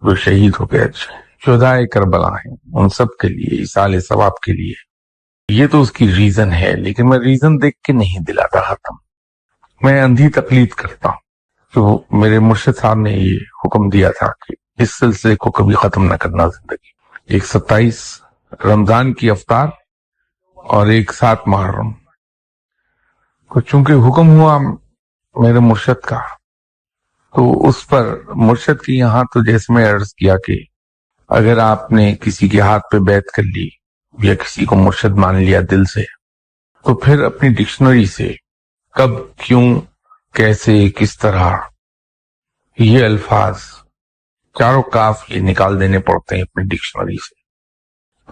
جو شہید ہو گئے شہدائے کربلا ہیں، ان سب کے لیے ایصال ثواب کے لیے. یہ تو اس کی ریزن ہے، لیکن میں ریزن دیکھ کے نہیں دلاتا ختم. میں اندھی تقلید کرتا ہوں. جو میرے مرشد صاحب نے یہ حکم دیا تھا کہ اس سلسلے کو کبھی ختم نہ کرنا زندگی. ایک 27 رمضان کی افطار اور ایک 7 محرم کو چونکہ حکم ہوا میرے مرشد کا، تو اس پر مرشد کے یہاں تو جیسے میں عرض کیا کہ اگر آپ نے کسی کے ہاتھ پہ بیعت کر لی یا کسی کو مرشد مان لیا دل سے، تو پھر اپنی ڈکشنری سے کب، کیوں، کیسے، کس طرح یہ الفاظ چاروں کاف یہ نکال دینے پڑتے ہیں اپنی ڈکشنری سے.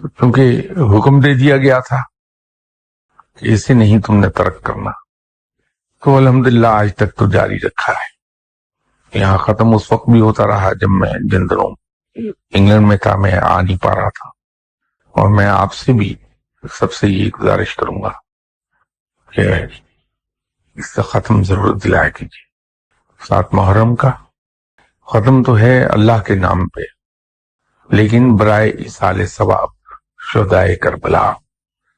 کیونکہ حکم دے دیا گیا تھا کہ اسے نہیں تم نے ترک کرنا، تو الحمدللہ آج تک تو جاری رکھا ہے. یہاں ختم اس وقت بھی ہوتا رہا جب میں جن دنوں انگلینڈ میں تھا، میں آ نہیں پا رہا تھا. اور میں آپ سے بھی سب سے یہ گزارش کروں گا کہ اس سے ختم ضرور دلایا کیجیے. 7 محرم کا ختم تو ہے اللہ کے نام پہ، لیکن برائے ایصال ثواب شہدائے کربلا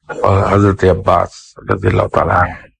اور حضرت عباس رضی اللہ تعالیٰ عنہ